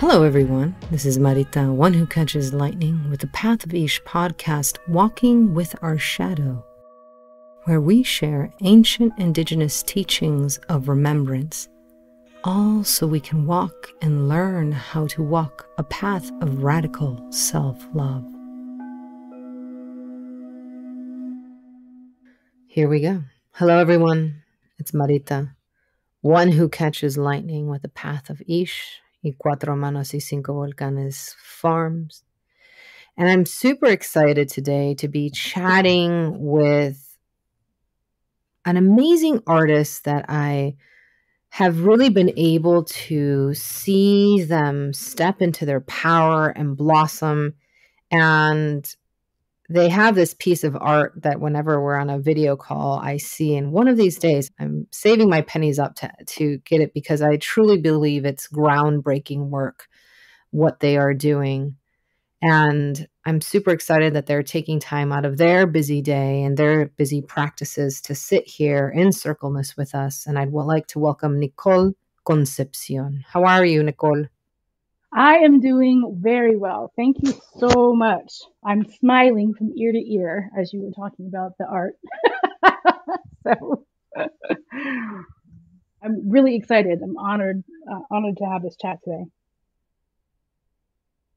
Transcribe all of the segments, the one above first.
Hello, everyone. This is Marita, one who catches lightning, with the Path of Ish podcast, Walking with Our Shadow, where we share ancient indigenous teachings of remembrance, all so we can walk and learn how to walk a path of radical self-love. Here we go. Hello, everyone. It's Marita, one who catches lightning with the Path of Ish, y Cuatro Manos y Cinco Volcanes farms. And I'm super excited today to be chatting with an amazing artist that I have really been able to see them step into their power and blossom. And they have this piece of art that whenever we're on a video call, I see. And one of these days, I'm saving my pennies up to get it because I truly believe it's groundbreaking work, what they are doing. And I'm super excited that they're taking time out of their busy day and their busy practices to sit here in circleness with us. And I'd like to welcome Nicole Concepcion. How are you, Nicole? I am doing very well. Thank you so much. I'm smiling from ear to ear as you were talking about the art. So I'm really excited. I'm honored to have this chat today.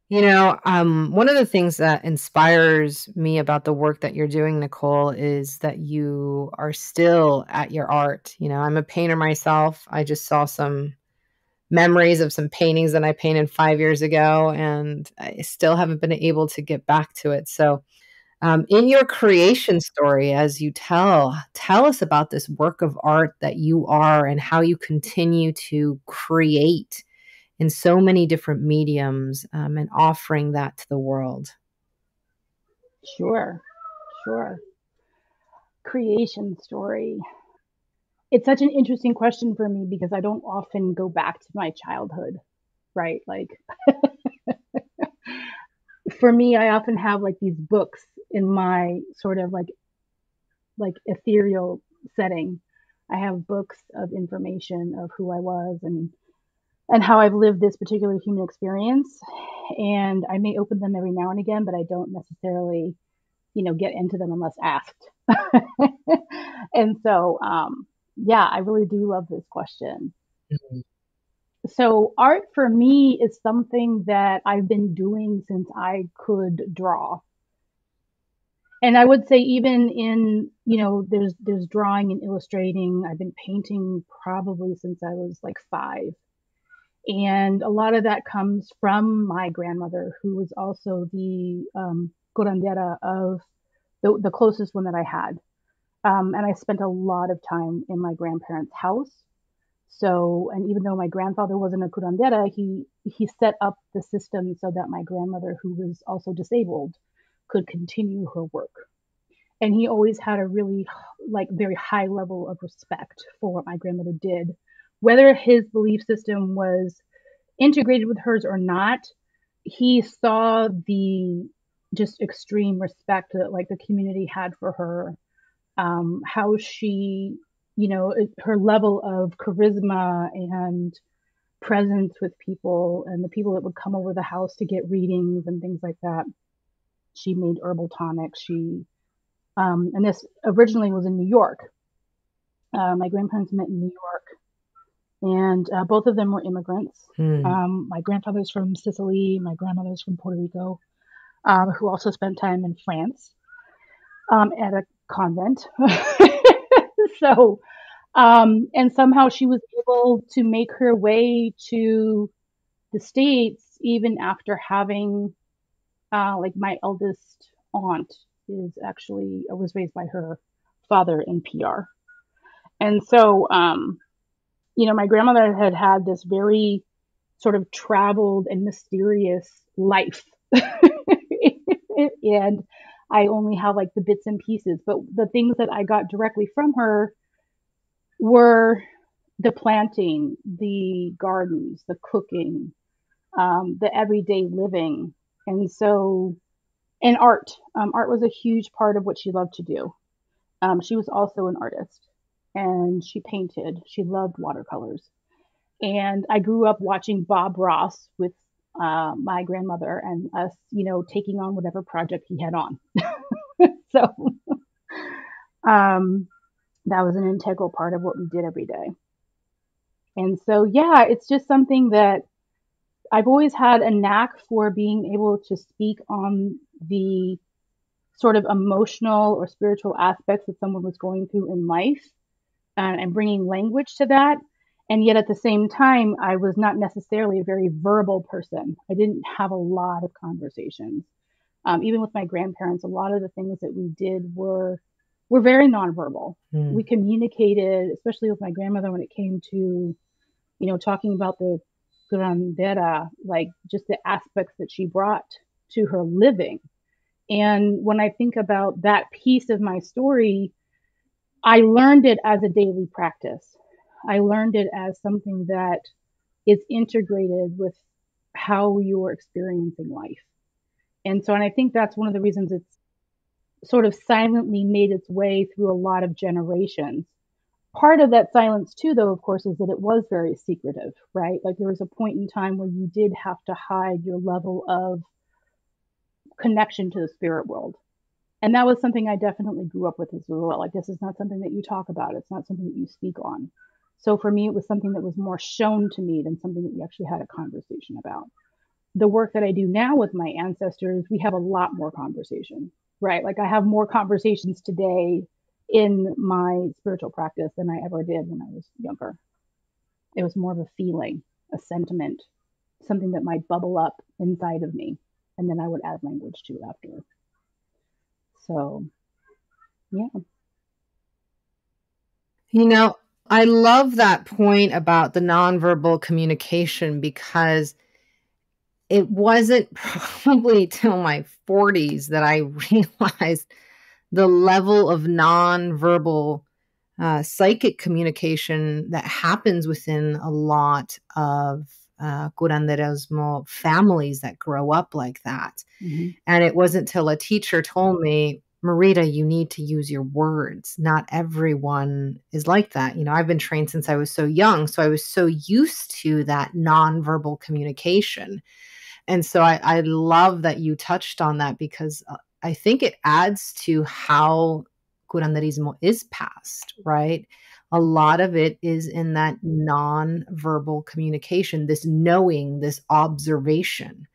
You know, one of the things that inspires me about the work that you're doing, Nicole, is that you are still at your art. You know, I'm a painter myself. I just saw some memories of some paintings that I painted 5 years ago, and I still haven't been able to get back to it. So, in your creation story, as you tell us about this work of art that you are and how you continue to create in so many different mediums, and offering that to the world. Sure. Creation story. It's such an interesting question for me because I don't often go back to my childhood, right? Like for me, I often have like these books in my sort of like ethereal setting. I have books of information of who I was and how I've lived this particular human experience. And I may open them every now and again, but I don't necessarily, get into them unless asked. And so, yeah, I really do love this question. Mhm. So art for me is something that I've been doing since I could draw. And I would say even in, there's drawing and illustrating. I've been painting probably since I was like 5. And a lot of that comes from my grandmother, who was also the curandera of the closest one that I had. And I spent a lot of time in my grandparents' house. So, and even though my grandfather wasn't a curandera, he set up the system so that my grandmother, who was also disabled, could continue her work. And he always had a really very high level of respect for what my grandmother did. Whether his belief system was integrated with hers or not, he saw the just extreme respect that like the community had for her, how she, her level of charisma and presence with people and the people that would come over the house to get readings and things like that. She made herbal tonics. And this originally was in New York. My grandparents met in New York, and both of them were immigrants. My grandfather's from Sicily, my grandmother's from Puerto Rico, who also spent time in France at a convent. So, and somehow she was able to make her way to the States even after having, my eldest aunt was raised by her father in PR. And so, my grandmother had this very sort of traveled and mysterious life. And I only have like the bits and pieces, but the things that I got directly from her were the planting, the gardens, the cooking, the everyday living. And so, and art. Art was a huge part of what she loved to do. She was also an artist and she painted. She loved watercolors. And I grew up watching Bob Ross with my grandmother and us, taking on whatever project he had on. So um, that was an integral part of what we did every day. And so, yeah, it's just something that I've always had a knack for being able to speak on the sort of emotional or spiritual aspects that someone was going through in life, and bringing language to that. And yet at the same time, I was not necessarily a very verbal person. I didn't have a lot of conversations. Even with my grandparents, a lot of the things that we did were very nonverbal. Mm. We communicated, especially with my grandmother, when it came to talking about the curandera, like just the aspects that she brought to her living. And when I think about that piece of my story, I learned it as a daily practice. I learned it as something that is integrated with how you're experiencing life. And I think that's one of the reasons it's sort of silently made its way through a lot of generations. Part of that silence, too, though, of course, is that it was very secretive, right? Like there was a point in time where you did have to hide your level of connection to the spirit world. And that was something I definitely grew up with as well. Like, this is not something that you talk about, it's not something that you speak on. So for me, it was something that was more shown to me than something that we actually had a conversation about. The work that I do now with my ancestors, we have a lot more conversation, right? Like, I have more conversations today in my spiritual practice than I ever did when I was younger. It was more of a feeling, a sentiment, something that might bubble up inside of me. And then I would add language to it after. So, yeah. You know, I love that point about the nonverbal communication because it wasn't probably till my 40s that I realized the level of nonverbal psychic communication that happens within a lot of curanderismo families that grow up like that. Mm-hmm. And it wasn't till a teacher told me, Marita, you need to use your words. Not everyone is like that. I've been trained since I was so young. So I was so used to that nonverbal communication. And so I love that you touched on that because I think it adds to how curanderismo is passed, right? A lot of it is in that nonverbal communication, this knowing, this observation.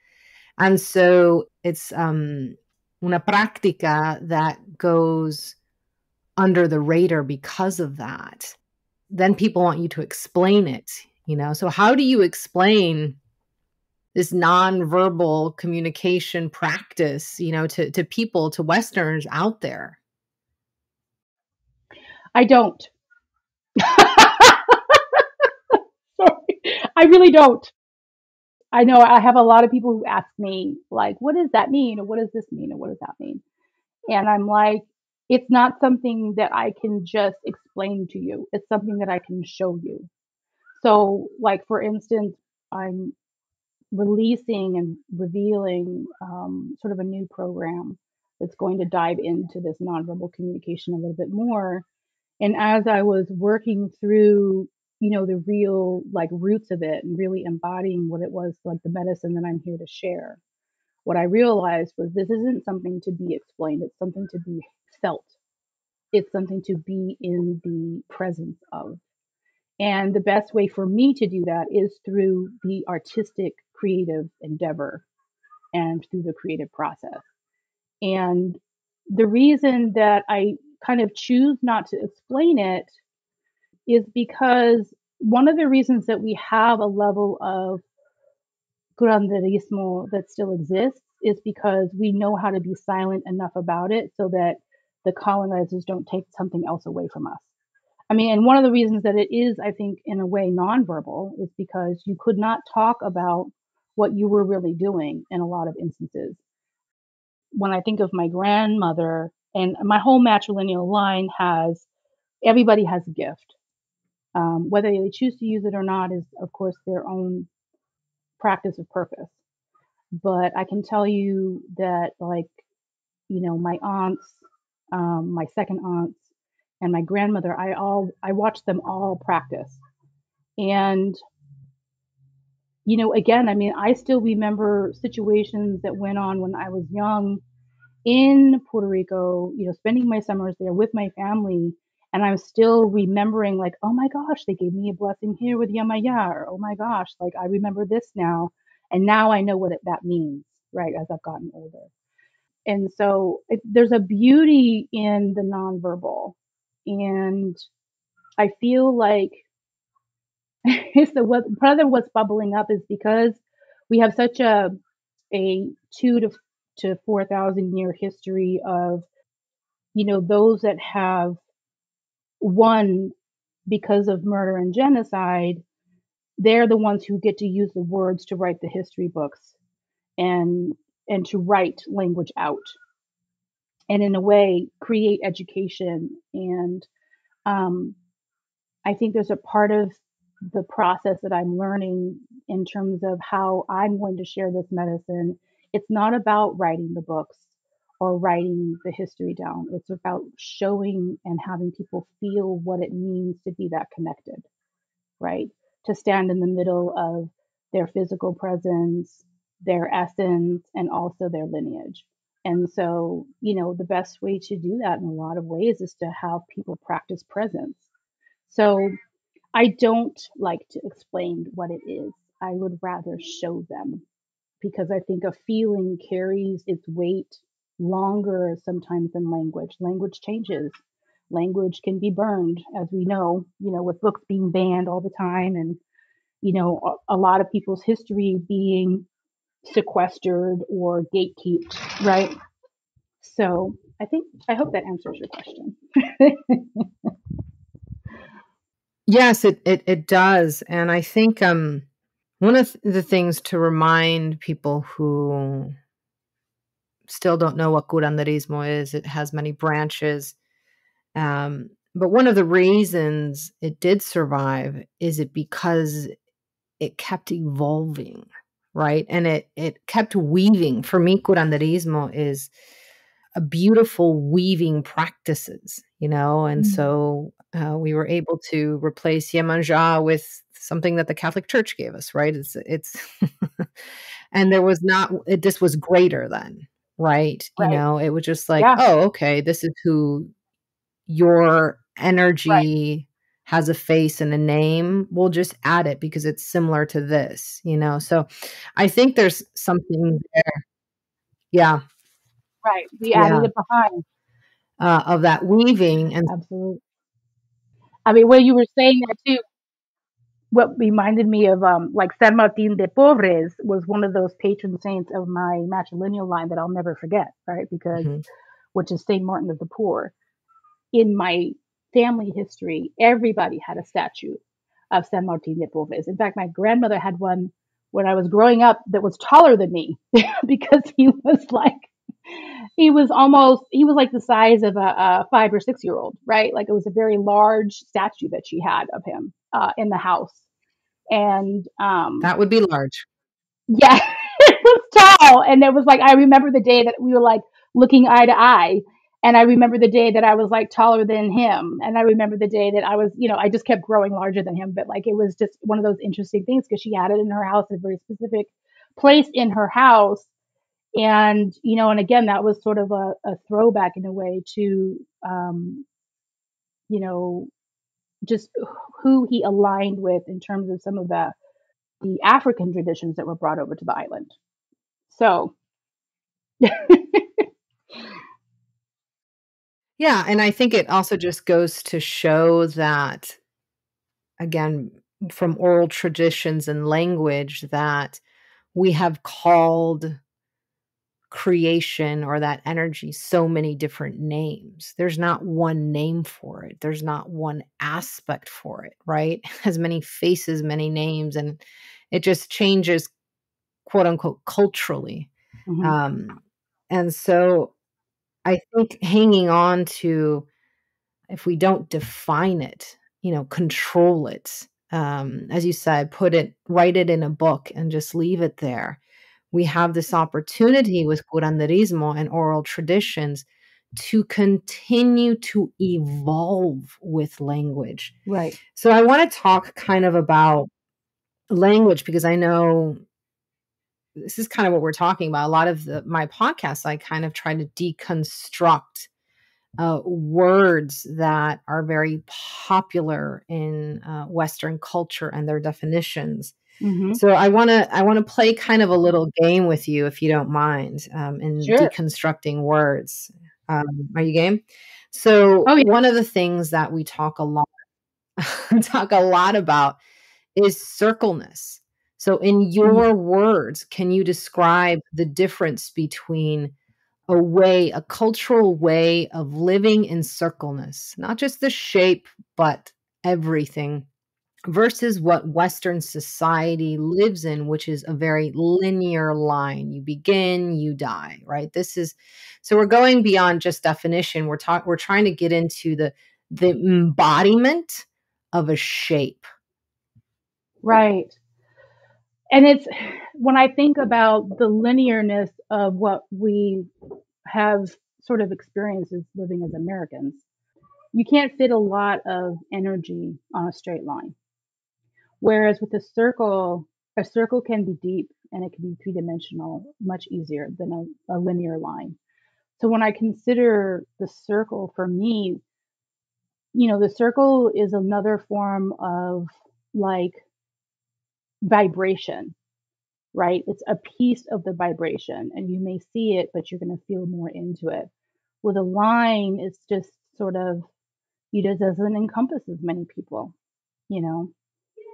And so it's una práctica that goes under the radar because of that. Then people want you to explain it. So how do you explain this nonverbal communication practice, to people, to Westerners out there? I don't. Sorry. I really don't. I know I have a lot of people who ask me, like, what does that mean? Or what does this mean? Or what does that mean? And I'm like, it's not something that I can just explain to you. It's something that I can show you. So, like, for instance, I'm releasing and revealing sort of a new program that's going to dive into this nonverbal communication a little bit more. And as I was working through, the real like roots of it and really embodying what it was, like the medicine that I'm here to share, what I realized was this isn't something to be explained, it's something to be felt. It's something to be in the presence of. And the best way for me to do that is through the artistic creative endeavor and through the creative process. And the reason that I kind of choose not to explain it is because one of the reasons that we have a level of curanderismo that still exists is because we know how to be silent enough about it so that the colonizers don't take something else away from us. I mean, and one of the reasons that it is, I think, in a way nonverbal is because you could not talk about what you were really doing in a lot of instances. When I think of my grandmother and my whole matrilineal line has, everybody has a gift. Whether they choose to use it or not is, of course, their own practice of purpose. But I can tell you that, like, my aunts, my second aunts, and my grandmother, I watched them all practice. And again, I mean, I still remember situations that went on when I was young in Puerto Rico, spending my summers there with my family. And I'm still remembering, like, oh my gosh, they gave me a blessing here with Yamaya, or oh my gosh, like I remember this now. And now I know what that means, right, as I've gotten older. And so there's a beauty in the nonverbal. And I feel like so part of what's bubbling up is because we have such a 2 to 4,000 year history of those that have won because of murder and genocide. They're the ones who get to use the words to write the history books and to write language out, and in a way create education. And um, I think there's a part of the process that I'm learning in terms of how I'm going to share this medicine. It's not about writing the books or writing the history down. It's about showing and having people feel what it means to be that connected, right? To stand in the middle of their physical presence, their essence, and also their lineage. And so, the best way to do that in a lot of ways is to have people practice presence. So I don't like to explain what it is. I would rather show them, because I think a feeling carries its weight longer sometimes than language. Language changes. Language can be burned, as we know, with books being banned all the time, and, a lot of people's history being sequestered or gatekept, right? So I hope that answers your question. Yes, it does. And I think one of the things to remind people who still don't know what curanderismo is, it has many branches. But one of the reasons it did survive is it because it kept evolving, right? And it kept weaving. For me, curanderismo is a beautiful weaving practices, and Mm. so we were able to replace Yemanja with something that the Catholic Church gave us, right? It's and there was not it this was greater than, right? Right. It was just like, Yeah. oh, okay, this is who your Right. energy has a face and a name. We'll just add it because it's similar to this. So I think there's something there. Yeah, Right. We added yeah, it behind. of that weaving and Absolutely. I mean, when you were saying that too, what reminded me of like San Martin de Porres was one of those patron saints of my matrilineal line that I'll never forget, right? Because mhm. which is Saint Martin of the Poor. In my family history, everybody had a statue of San Martin de Porres. In fact, my grandmother had one when I was growing up that was taller than me because he was like the size of a 5 or 6 year old, right? Like it was a very large statue that she had of him in the house. And That would be large. yeah, it was tall. And it was like, I remember the day that we were like looking eye to eye. And I remember the day that I was like taller than him. And I remember the day that I was, I just kept growing larger than him. But like it was just one of those interesting things because she had it in her house, in a very specific place in her house. And, and again, that was sort of a throwback in a way to, you know, just who he aligned with in terms of some of the African traditions that were brought over to the island. So, Yeah, and I think it also just goes to show that, again, from oral traditions and language, that we have called creation or that energy so many different names. There's not one name for it. There's not one aspect for it, right? It has many faces, many names, and it just changes, quote unquote, culturally. mhm, Um, and so I think hanging on to, if we don't define it, control it, as you said, write it in a book and just leave it there. We have this opportunity with curanderismo and oral traditions to continue to evolve with language. right. So I want to talk kind of about language, because I know this is kind of what we're talking about. A lot of my podcasts, I kind of try to deconstruct words that are very popular in Western culture and their definitions. Mm-hmm. So I want to play kind of a little game with you, if you don't mind, in Sure. deconstructing words. Are you game? So Oh yeah. one of the things that we talk a lot talk a lot about is circleness. So in Mhm. your words, can you describe the difference between a cultural way of living in circleness, not just the shape, but everything, versus what Western society lives in, which is a very linear line. You begin, you die, right? This is so we're going beyond just definition. We're trying to get into the embodiment of a shape. Right. And it's when I think about the linearness of what we have sort of experienced as living as Americans, you can't fit a lot of energy on a straight line. Whereas with a circle can be deep and it can be three dimensional much easier than a linear line. So when I consider the circle for me, the circle is another form of like vibration, right? It's a piece of the vibration and you may see it, but you're going to feel more into it. With a line, it's just sort of, it doesn't encompass as many people, you know?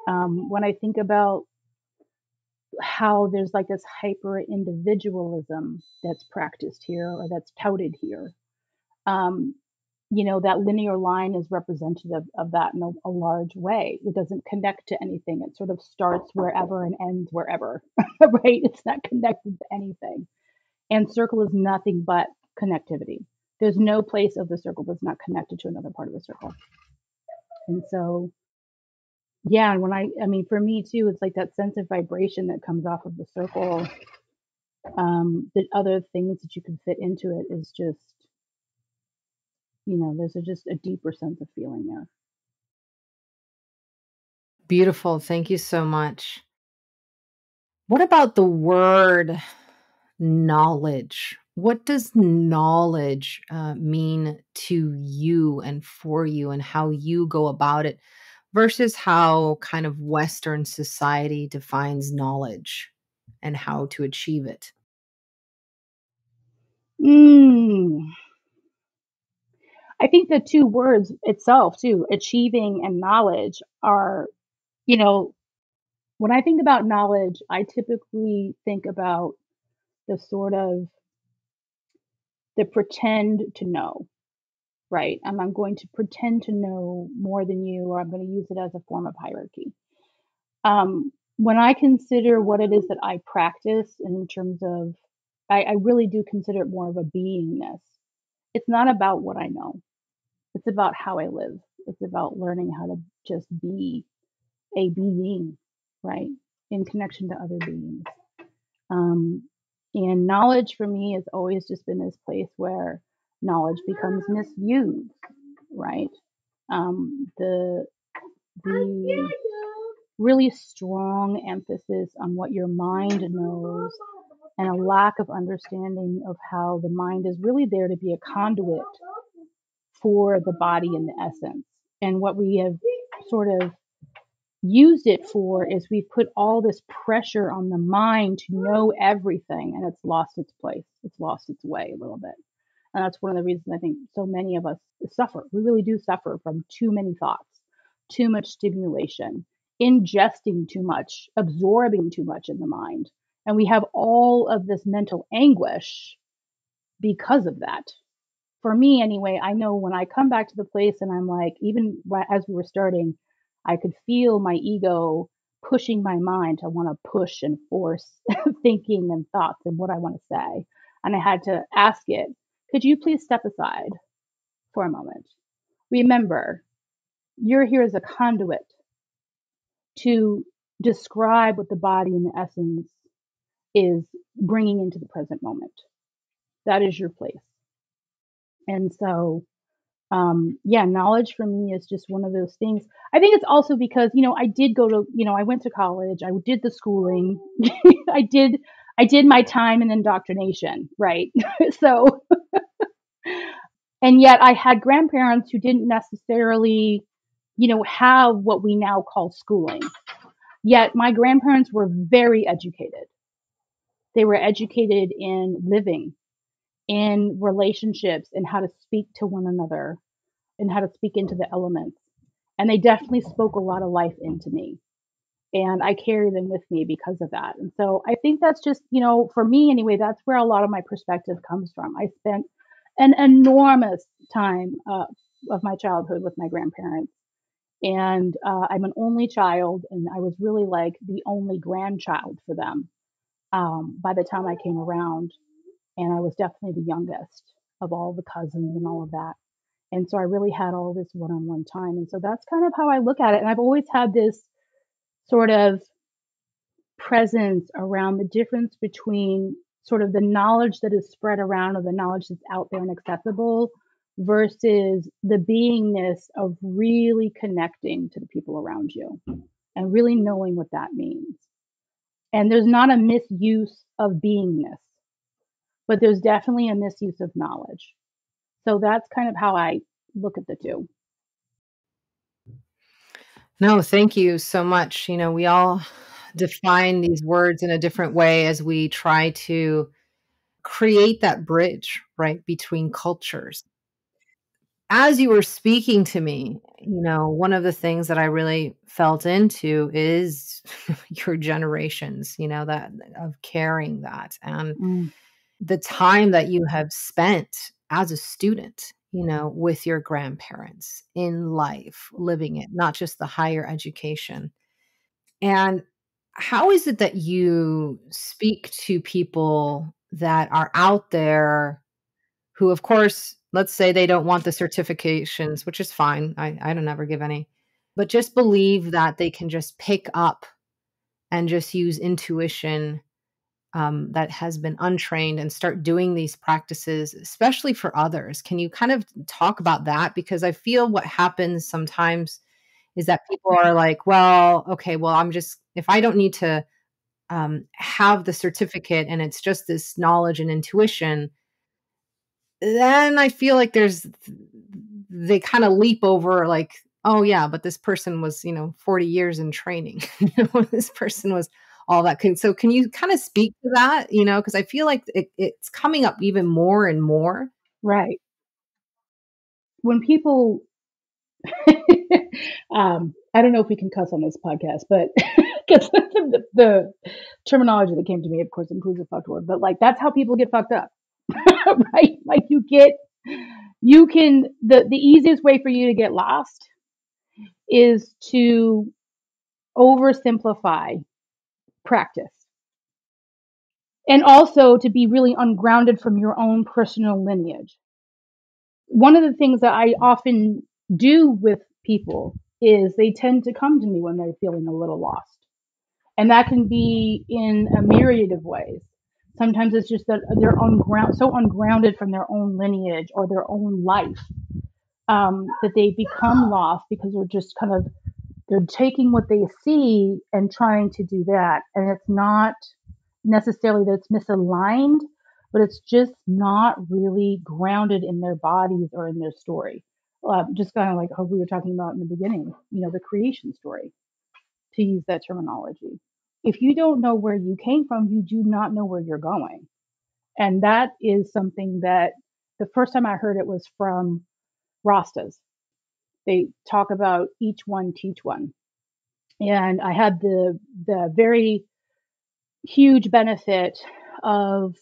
When I think about how there's like this hyper individualism that's practiced here or that's touted here, um, that linear line is representative of that in a large way. It doesn't connect to anything. It sort of starts wherever and ends wherever, right? It's not connected to anything. And circle is nothing but connectivity. There's no place of the circle that's not connected to another part of the circle. And so, yeah, and I mean, for me too, it's like that sense of vibration that comes off of the circle. The other things that you can fit into it is just, there's just a deeper sense of feeling there. Beautiful. Thank you so much. What about the word knowledge? What does knowledge mean to you and for you, and how you go about it versus how kind of Western society defines knowledge and how to achieve it? Mm, I think the two words itself, too, achieving and knowledge, are, you know, when I think about knowledge, I typically think about the sort of the pretend to know, right? I'm going to pretend to know more than you, or I'm going to use it as a form of hierarchy. When I consider what it is that I practice in terms of, I really do consider it more of a beingness. It's not about what I know. It's about how I live. It's about learning how to just be a being, right? In connection to other beings. Um, and knowledge for me has always just been this place where knowledge becomes misused, right? The really strong emphasis on what your mind knows and a lack of understanding of how the mind is really there to be a conduit for the body and the essence. And what we have sort of used it for is we've put all this pressure on the mind to know everything and it's lost its place. It's lost its way a little bit. And that's one of the reasons I think so many of us suffer. We really do suffer from too many thoughts, too much stimulation, ingesting too much, absorbing too much in the mind. And we have all of this mental anguish because of that. For me, anyway, I know when I come back to the place and I'm like, even as we were starting, I could feel my ego pushing my mind to want to push and force thinking and thoughts and what I want to say. And I had to ask it, could you please step aside for a moment? Remember, you're here as a conduit to describe what the body and the essence is bringing into the present moment. That is your place. And so Yeah, knowledge for me is just one of those things. I think it's also because, I did go to, I went to college, I did the schooling, I did, I did my time in indoctrination, right? So, and yet I had grandparents who didn't necessarily, have what we now call schooling. Yet my grandparents were very educated. They were educated in living, in relationships, and how to speak to one another, and how to speak into the elements. And they definitely spoke a lot of life into me. And I carry them with me because of that. And so I think that's just, for me anyway, that's where a lot of my perspective comes from. I spent an enormous time of my childhood with my grandparents. And I'm an only child, and I was really like the only grandchild for them by the time I came around. And I was definitely the youngest of all the cousins and all of that. And so I really had all this one on one time. And so that's kind of how I look at it. And I've always had this sort of presence around the difference between sort of the knowledge that is spread around or the knowledge that's out there and accessible versus the beingness of really connecting to the people around you and really knowing what that means. And there's not a misuse of beingness, but there's definitely a misuse of knowledge. So that's kind of how I look at the two. No, thank you so much. We all define these words in a different way as we try to create that bridge, right, between cultures. As you were speaking to me, one of the things that I really felt into is your generations, that of carrying that and Mm, the time that you have spent as a student, with your grandparents in life, living it, not just the higher education. And how is it that you speak to people that are out there who, of course, let's say they don't want the certifications, which is fine. I don't ever give any, but just believe that they can just pick up and just use intuition that has been untrained and start doing these practices, especially for others. Can you kind of talk about that? Because I feel what happens sometimes is that people are like, well, okay, well, if I don't need to have the certificate and it's just this knowledge and intuition, then I feel like they kind of leap over like, oh yeah, but this person was, 40 years in training. This person was all that. So can you kind of speak to that? Because I feel like it's coming up even more and more. right. When people, I don't know if we can cuss on this podcast, but because the terminology that came to me, of course, includes a fucked word, but like that's how people get fucked up, right? Like the easiest way for you to get lost is to oversimplify practice and also to be really ungrounded from your own personal lineage. One of the things that I often do with people is they tend to come to me when they're feeling a little lost. And that can be in a myriad of ways. Sometimes it's just that they're so ungrounded from their own lineage or their own life that they become lost because they're just kind of they're taking what they see and trying to do that, and it's not necessarily that it's misaligned, but it's just not really grounded in their bodies or in their story. Just kind of like how we were talking about in the beginning, the creation story, to use that terminology. If you don't know where you came from, you do not know where you're going. And that is something that the first time I heard it was from Rastas. They talk about each one teach one. And I had the very huge benefit of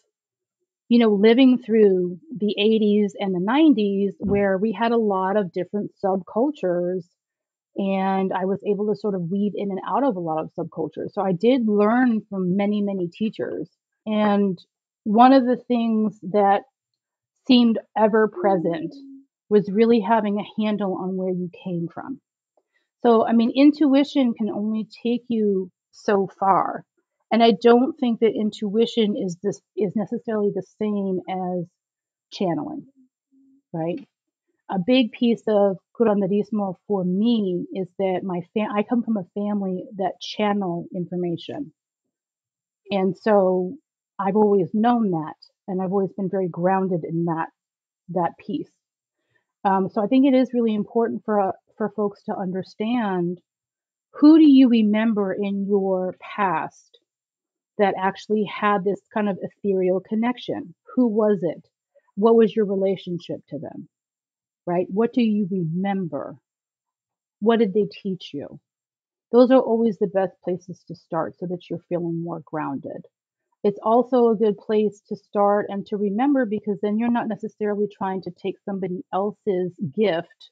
living through the 80s and the 90s where we had a lot of different subcultures, and I was able to sort of weave in and out of a lot of subcultures. So I did learn from many, many teachers. And one of the things that seemed ever present was really having a handle on where you came from. So, I mean, intuition can only take you so far. And I don't think that intuition is necessarily the same as channeling, right? A big piece of curanderismo for me is that I come from a family that channel information. And so I've always known that, and I've always been very grounded in that piece. So I think it is really important for folks to understand, who do you remember in your past that actually had this kind of ethereal connection? Who was it? What was your relationship to them? Right? What do you remember? What did they teach you? Those are always the best places to start so that you're feeling more grounded. It's also a good place to start and to remember, because then you're not necessarily trying to take somebody else's gift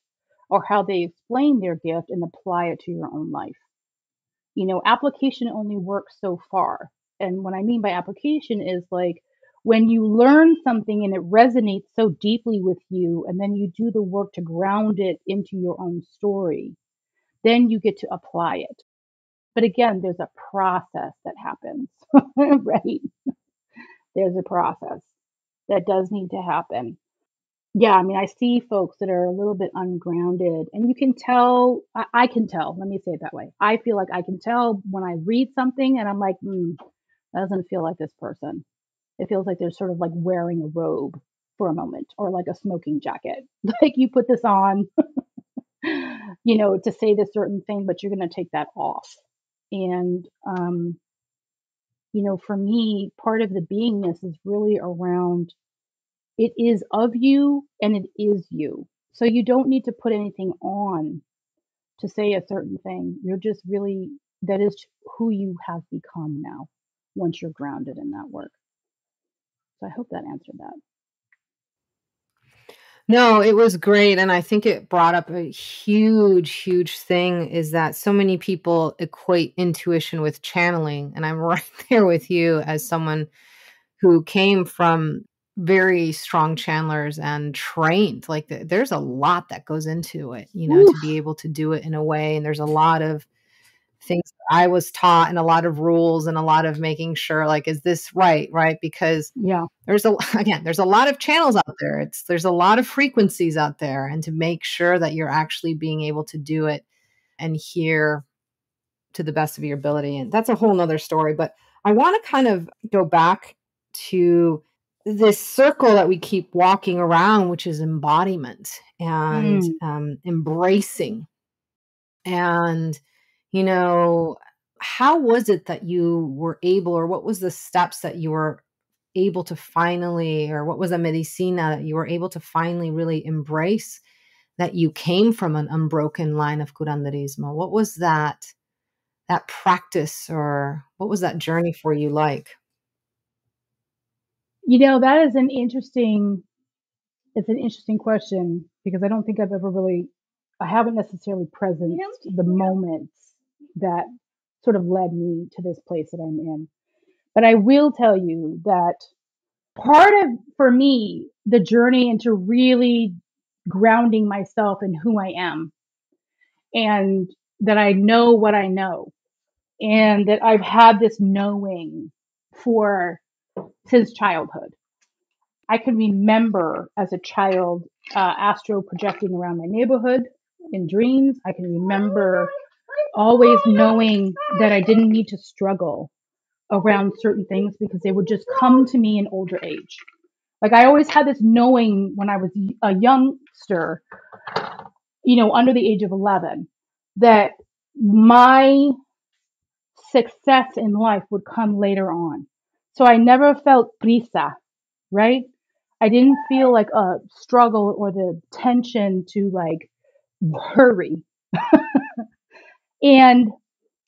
or how they explain their gift and apply it to your own life. Application only works so far. And what I mean by application is, like, when you learn something and it resonates so deeply with you, and then you do the work to ground it into your own story, then you get to apply it. But again, there's a process that happens, right? There's a process that does need to happen. Yeah, I mean, I see folks that are a little bit ungrounded, and you can tell. I can tell. Let me say it that way. I feel like I can tell when I read something, and I'm like, that doesn't feel like this person. It feels like they're sort of like wearing a robe for a moment, or like a smoking jacket. Like, you put this on, to say this certain thing, but you're going to take that off. And, for me, part of the beingness is really around, it is of you and it is you. So you don't need to put anything on to say a certain thing. You're just really, that is who you have become now, once you're grounded in that work. So I hope that answered that. No, it was great, and I think it brought up a huge, huge thing, is that so many people equate intuition with channeling, and I'm right there with you as someone who came from very strong channelers and trained. Like, there's a lot that goes into it, to Oof. be able to do it in a way, and there's a lot of things I was taught, and a lot of rules, and a lot of making sure, like, is this right, right? Because Yeah. there's a again, there's a lot of channels out there. There's a lot of frequencies out there, and to make sure that you're actually being able to do it and hear to the best of your ability. And that's a whole nother story. But I want to kind of go back to this circle that we keep walking around, which is embodiment and Mm. embracing. And, you know, how was it that you were able, or what was the steps that you were able to finally, or what was the medicina that you were able to finally really embrace, that you came from an unbroken line of curanderismo? What was that practice, or what was that journey for you like? That is it's an interesting question, because I don't think I haven't necessarily presenced the moments that sort of led me to this place that I'm in. But I will tell you that part of, for me, the journey into really grounding myself in who I am, and that I know what I know, and that I've had this knowing for since childhood. I can remember as a child astro projecting around my neighborhood in dreams. I can remember always knowing that I didn't need to struggle around certain things, because they would just come to me in older age. Like, I always had this knowing when I was a youngster, under the age of 11, that my success in life would come later on. So I never felt prisa, right? I didn't feel like a struggle or the tension to, like, hurry. And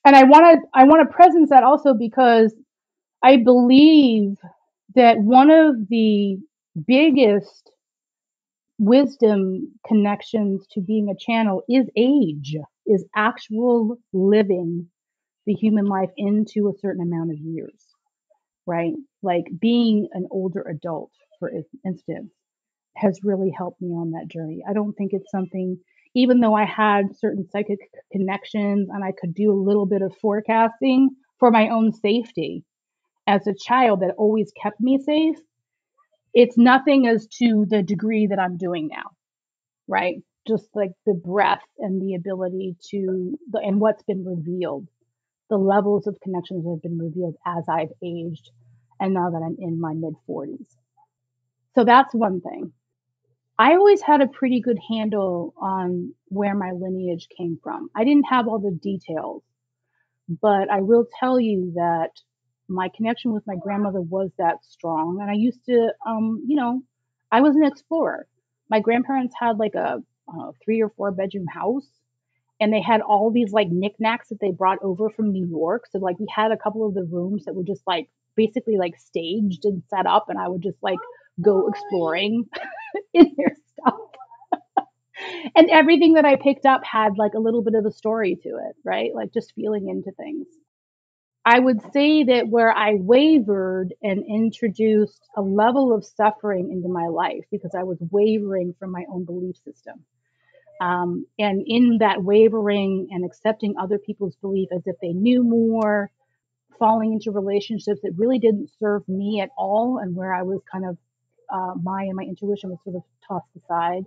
I want to presence that also, because I believe that one of the biggest wisdom connections to being a channel is age, is actual living the human life into a certain amount of years, right? Like, being an older adult, for instance, has really helped me on that journey. I don't think it's something, even though I had certain psychic connections and I could do a little bit of forecasting for my own safety as a child, that always kept me safe, it's nothing as to the degree that I'm doing now. right? Just like the breadth and the ability and what's been revealed, the levels of connections that have been revealed as I've aged and now that I'm in my mid 40s. So that's one thing. I always had a pretty good handle on where my lineage came from. I didn't have all the details, but I will tell you that my connection with my grandmother was that strong. And I used to, I was an explorer. My grandparents had like a 3 or 4 bedroom house, and they had all these like knickknacks that they brought over from New York. So like we had a couple of the rooms that were just like basically like staged and set up, and I would just like go exploring in their stuff. And everything that I picked up had like a little bit of a story to it, right? Like just feeling into things. I would say that where I wavered and introduced a level of suffering into my life because I was wavering from my own belief system. And in that wavering and accepting other people's belief as if they knew more, falling into relationships that really didn't serve me at all, and where I was kind of my intuition was sort of tossed aside,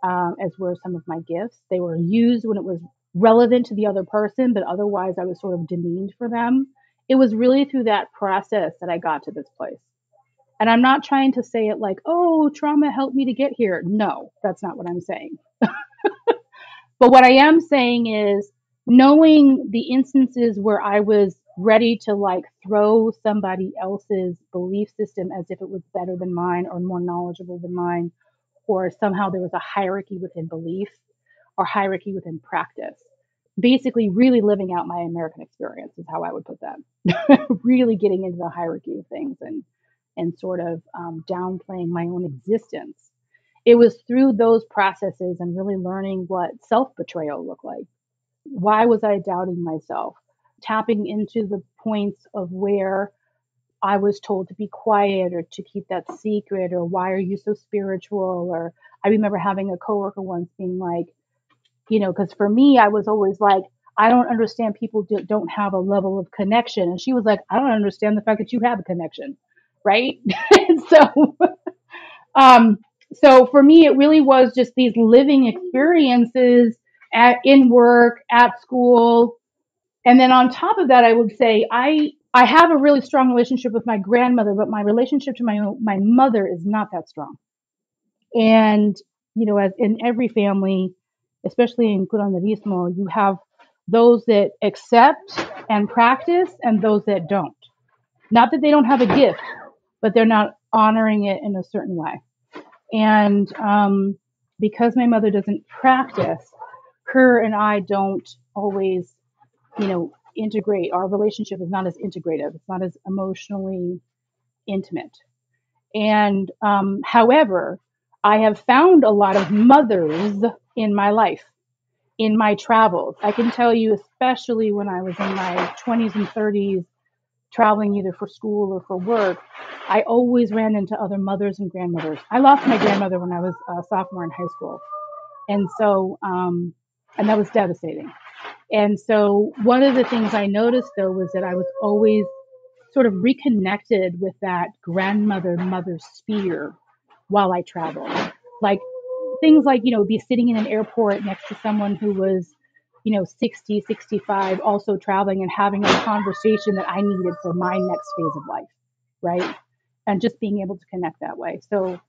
as were some of my gifts. They were used when it was relevant to the other person, but otherwise I was sort of demeaned for them. It was really through that process that I got to this place. And I'm not trying to say it like, oh, trauma helped me to get here. No, that's not what I'm saying. But what I am saying is knowing the instances where I was ready to like throw somebody else's belief system as if it was better than mine or more knowledgeable than mine, or somehow there was a hierarchy within belief or hierarchy within practice. Basically, really living out my American experience is how I would put that. Really getting into the hierarchy of things and sort of downplaying my own existence. It was through those processes and really learning what self betrayal looked like. Why was I doubting myself? Tapping into the points of where I was told to be quiet or to keep that secret, or why are you so spiritual? Or I remember having a coworker once being like, because for me, I was always like, I don't understand people don't have a level of connection. And she was like, I don't understand the fact that you have a connection. Right. so, um, so for me, it really was just these living experiences in work, at school. And then on top of that, I would say I have a really strong relationship with my grandmother, but my relationship to my mother is not that strong. And, as in every family, especially in curanderismo, you have those that accept and practice and those that don't. Not that they don't have a gift, but they're not honoring it in a certain way. And because my mother doesn't practice, her and I don't always, integrate. Our relationship is not as integrative. It's not as emotionally intimate. And however, I have found a lot of mothers in my life, in my travels. I can tell you, especially when I was in my 20s and 30s, traveling either for school or for work, I always ran into other mothers and grandmothers. I lost my grandmother when I was a sophomore in high school. And so, and that was devastating. And so one of the things I noticed though was that I was always sort of reconnected with that grandmother mother sphere while I traveled. Like things like, be sitting in an airport next to someone who was, 60, 65, also traveling and having a conversation that I needed for my next phase of life. Right. And just being able to connect that way. So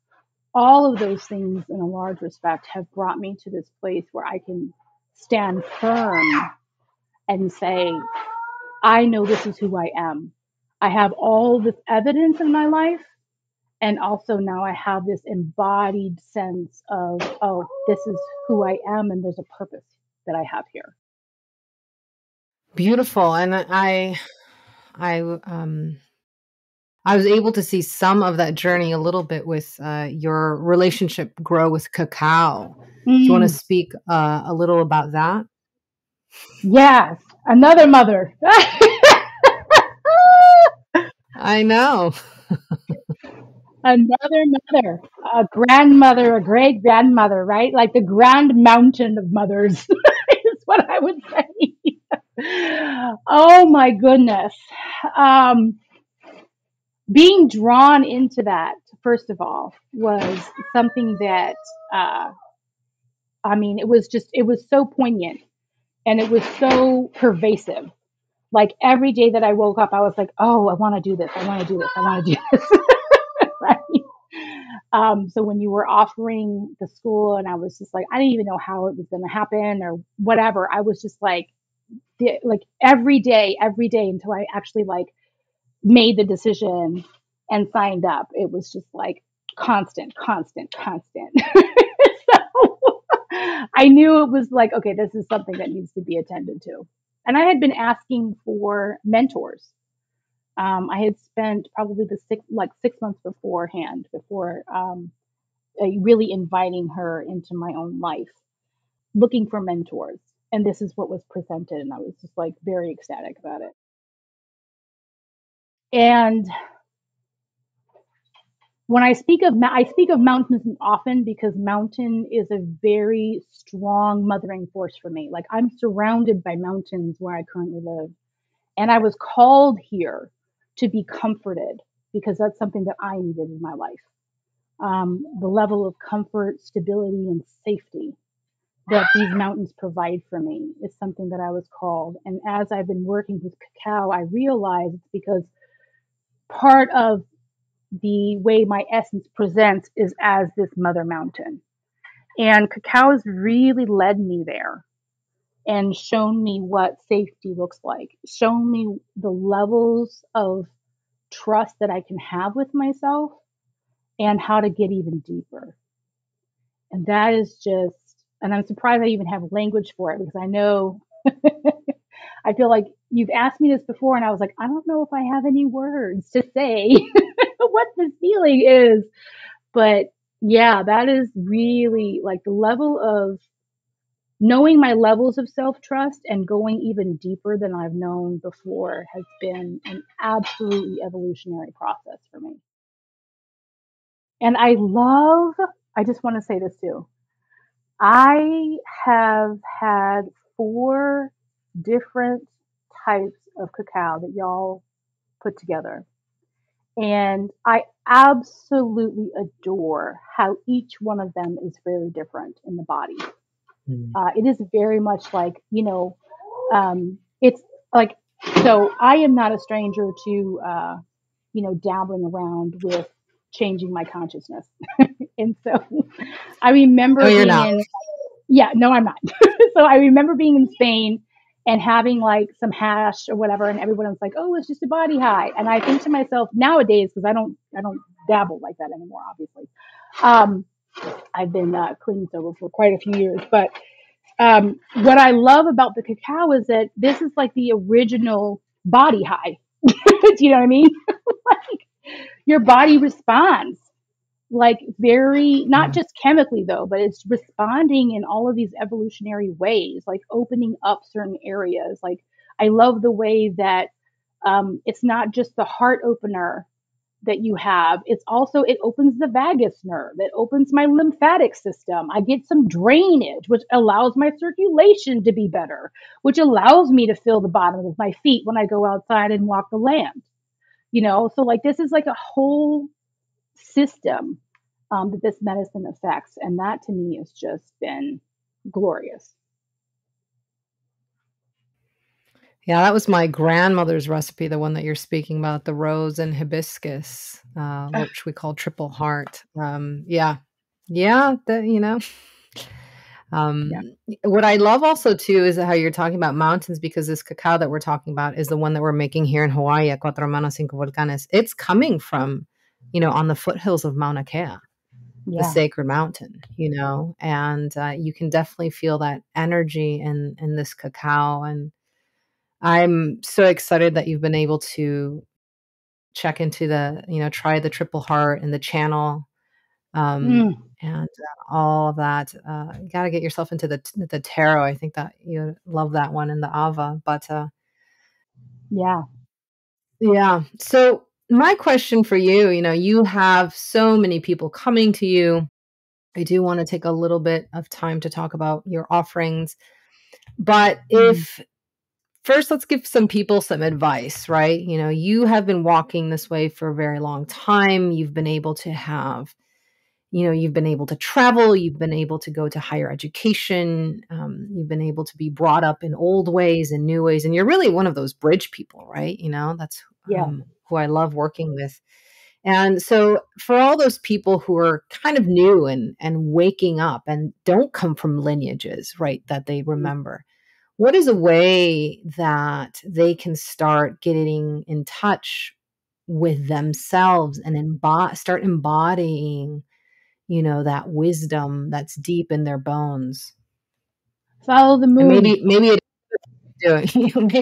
all of those things in a large respect have brought me to this place where I can stand firm and say, I know this is who I am. I have all this evidence in my life. And also now I have this embodied sense of, oh, this is who I am. And there's a purpose that I have here. Beautiful. And I was able to see some of that journey a little bit with your relationship grow with cacao. Do you want to speak a little about that? Yes. Another mother. I know. Another mother, a grandmother, a great grandmother, right? Like the grand mountain of mothers is what I would say. Oh my goodness. Being drawn into that, first of all, was something that I mean, it was so poignant and it was so pervasive. Like every day that I woke up, I was like, oh, I want to do this. I want to do this. I want to do this. Right. So when you were offering the school and I was just like, I didn't even know how it was going to happen or whatever. I was just like every day until I actually like made the decision and signed up. It was just like constant, constant, constant. So I knew it was like, okay, this is something that needs to be attended to. And I had been asking for mentors. I had spent probably the 6 months beforehand, before really inviting her into my own life, looking for mentors. And this is what was presented. And I was just like very ecstatic about it. And when I speak of mountains often because mountain is a very strong mothering force for me. Like I'm surrounded by mountains where I currently live. And I was called here to be comforted because that's something that I needed in my life. The level of comfort, stability, and safety that these mountains provide for me is something that I was called. And as I've been working with cacao, I realized it's because part of the way my essence presents is as this mother mountain. And cacao has really led me there and shown me what safety looks like, shown me the levels of trust that I can have with myself and how to get even deeper. And that is just, and I'm surprised I even have language for it because I know, I feel like you've asked me this before and I was like, I don't know if I have any words to say what this feeling is. But yeah, that is really like the level of knowing my levels of self trust and going even deeper than I've known before has been an absolutely evolutionary process for me. And I just want to say this too. I have had 4 different types of cacao that y'all put together. And I absolutely adore how each one of them is very different in the body. It is very much like, it's like, so I am not a stranger to, dabbling around with changing my consciousness. And so I No, remember you're being not. in, yeah, no, I'm not. So I remember being in Spain and having like some hash or whatever, and everyone was like, "Oh, it's just a body high." And I think to myself nowadays, because I don't dabble like that anymore, obviously. Um, I've been clean sober for quite a few years, but what I love about the cacao is that this is like the original body high. Do you know what I mean? Like your body responds like very, not just chemically though, but it's responding in all of these evolutionary ways, like opening up certain areas. Like I love the way that it's not just the heart opener that you have. It's also, it opens the vagus nerve. It opens my lymphatic system. I get some drainage, which allows my circulation to be better, which allows me to feel the bottom of my feet when I go outside and walk the land. So like this is like a whole system that this medicine affects. And that to me has just been glorious. Yeah, that was my grandmother's recipe, the one that you're speaking about, the rose and hibiscus, which we call triple heart. Yeah. Yeah, Yeah. what I love also too is how you're talking about mountains because this cacao that we're talking about is the one that we're making here in Hawaii at Cuatro Manos Cinco Volcanes. It's coming from, on the foothills of Mauna Kea, the Yeah. sacred mountain, and you can definitely feel that energy in this cacao. And I'm so excited that you've been able to check into try the triple heart and the channel, Mm, and all of that. You got to get yourself into the tarot. I think that you love that one in the Ava. But yeah. yeah. So my question for you, you have so many people coming to you. I do want to take a little bit of time to talk about your offerings, but Mm, if first, let's give some people some advice, right? You have been walking this way for a very long time. You've been able to have, you've been able to travel, you've been able to go to higher education, you've been able to be brought up in old ways and new ways. And you're really one of those bridge people, right? That's Yeah. who I love working with. And so for all those people who are kind of new and waking up and don't come from lineages, right, that they remember, what is a way that they can start getting in touch with themselves and start embodying, that wisdom that's deep in their bones? Follow the And moon. maybe it maybe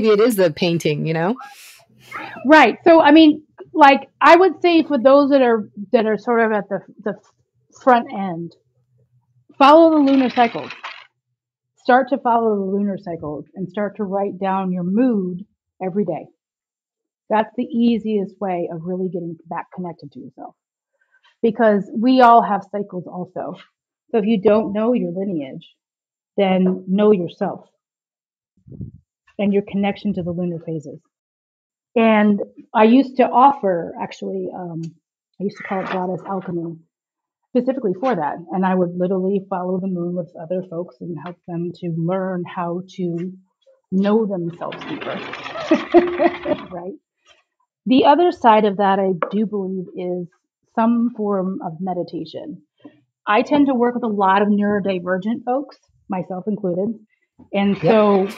it is the painting. Right. So, I mean, like I would say for those that are sort of at the front end, follow the lunar cycles. Start to follow the lunar cycles and start to write down your mood every day. That's the easiest way of really getting back connected to yourself, because we all have cycles also. So if you don't know your lineage, then know yourself and your connection to the lunar phases. And I used to offer, actually, I used to call it goddess alchemy, specifically for that. And I would literally follow the moon with other folks and help them to learn how to know themselves deeper. Right. The other side of that, I do believe, is some form of meditation. I tend to work with a lot of neurodivergent folks, myself included. And Yep. so,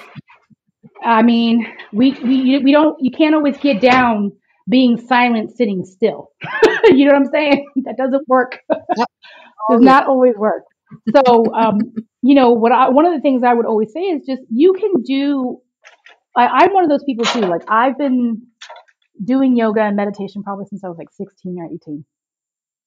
I mean, we don't, you can't always get down being silent, sitting still. You know what I'm saying? That doesn't work. Yep. Does not always work. So, one of the things I would always say is just, you can do, I'm one of those people too. Like, I've been doing yoga and meditation probably since I was like 16 or 18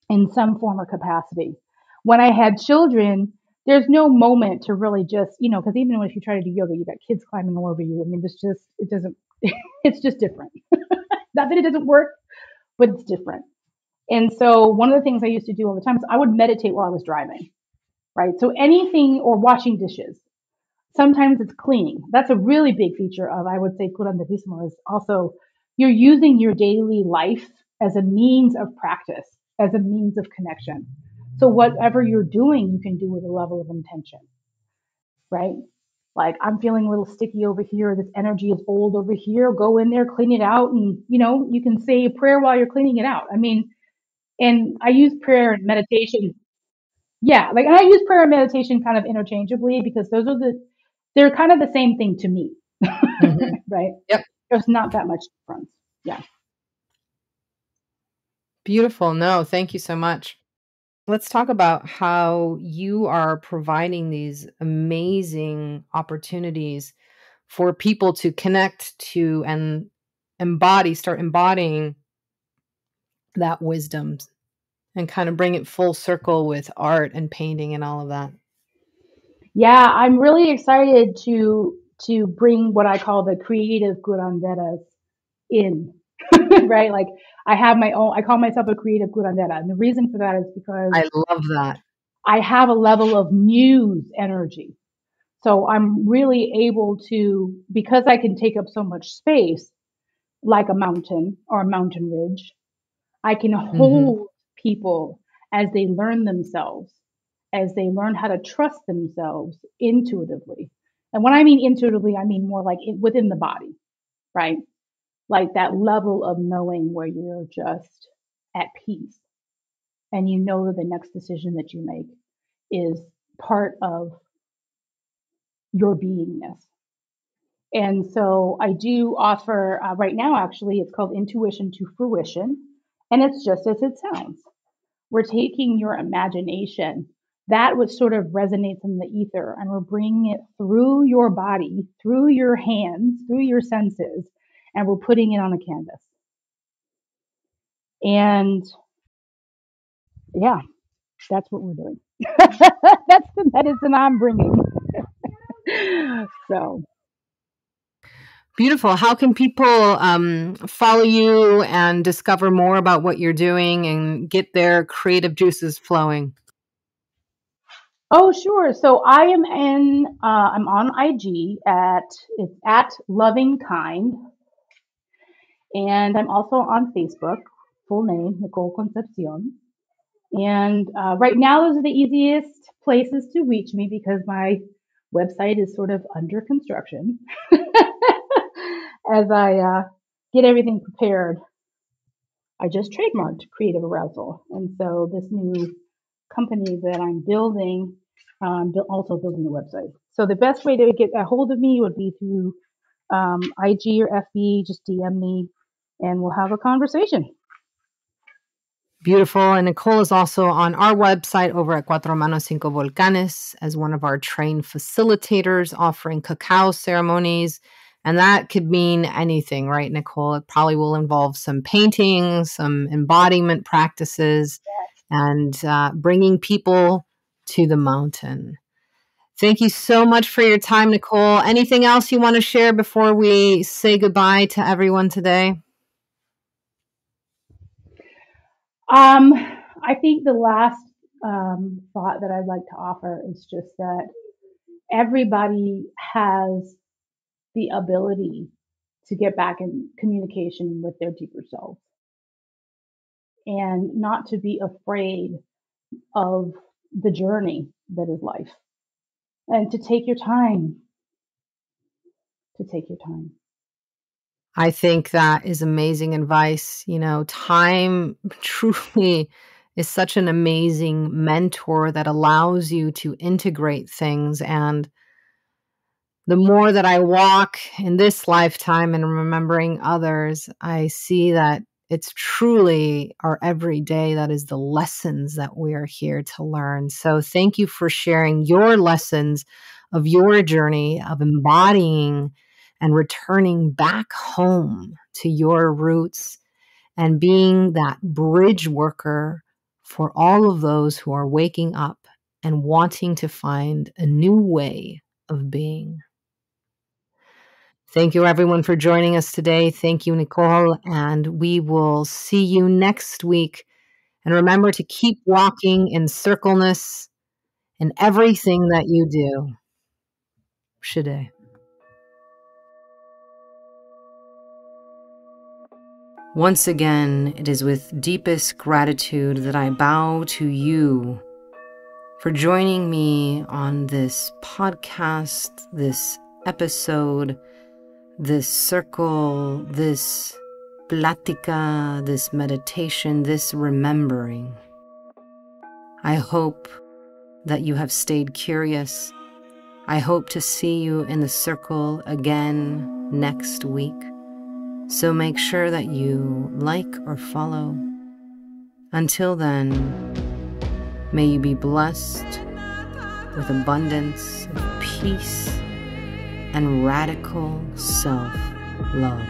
in some form or capacity. When I had children, there's no moment to really just, because even if you try to do yoga, you got kids climbing all over you. I mean, it doesn't, it's just different. Not that it doesn't work, but it's different. And so one of the things I used to do all the time is I would meditate while I was driving, right? So anything, or washing dishes. Sometimes it's cleaning. That's a really big feature of, I would say, curanderismo, is also you're using your daily life as a means of practice, as a means of connection. So whatever you're doing, you can do with a level of intention, right? Like, I'm feeling a little sticky over here. This energy is old over here. Go in there, clean it out. And, you can say a prayer while you're cleaning it out. I mean, and I use prayer and meditation. Yeah. Like, and I use prayer and meditation kind of interchangeably, because they're kind of the same thing to me. Mhm. Right. Yep. There's not that much difference. Yeah. Beautiful. No, thank you so much. Let's talk about how you are providing these amazing opportunities for people to connect to and start embodying that wisdom and kind of bring it full circle with art and painting and all of that. Yeah. I'm really excited to bring what I call the creative curanderas in. Right. Like, I have my own, I call myself a creative curandera. And the reason for that is because I love that. I have a level of muse energy. So I'm really able to, because I can take up so much space, like a mountain or a mountain ridge, I can Mhm. hold people as they learn themselves, as they learn how to trust themselves intuitively. And when I mean intuitively, I mean more like within the body, right? Like that level of knowing where you're just at peace, and you know that the next decision that you make is part of your beingness. And so I do offer, right now, actually, it's called Intuition to Fruition. And it's just as it sounds. We're taking your imagination, that which sort of resonates in the ether, and we're bringing it through your body, through your hands, through your senses, and we're putting it on a canvas. And yeah, that's what we're doing. That's the medicine I'm bringing. So, Beautiful. How can people follow you and discover more about what you're doing and get their creative juices flowing? oh, sure. So I'm on IG it's at Loving Kind, and I'm also on Facebook, full name, Nicole Concepcion. And right now, those are the easiest places to reach me because my website is sort of under construction as I get everything prepared. I just trademarked Creative Arousal. And so this new company that I'm building, also building a website. So the best way to get a hold of me would be through IG or FB. Just DM me and we'll have a conversation. Beautiful. And Nicole is also on our website over at Cuatro Manos Cinco Volcanes as one of our trained facilitators offering cacao ceremonies. And that could mean anything, right, Nicole? It probably will involve some painting, some embodiment practices, and bringing people to the mountain. Thank you so much for your time, Nicole. Anything else you want to share before we say goodbye to everyone today? I think the last thought that I'd like to offer is just that everybody has the ability to get back in communication with their deeper self and not to be afraid of the journey that is life and to take your time. I think that is amazing advice. You know, time truly is such an amazing mentor that allows you to integrate things. And the more that I walk in this lifetime and remembering others, I see that it's truly our everyday that is the lessons that we are here to learn. So thank you for sharing your lessons of your journey of embodying and returning back home to your roots and being that bridge worker for all of those who are waking up and wanting to find a new way of being. Thank you, everyone, for joining us today. Thank you, Nicole, and we will see you next week. And remember to keep walking in circleness in everything that you do. Shade. Once again, it is with deepest gratitude that I bow to you for joining me on this podcast, this episode, this circle, this plática, this meditation, this remembering. I hope that you have stayed curious. I hope to see you in the circle again next week. So make sure that you like or follow. Until then, may you be blessed with abundance of peace and radical self-love.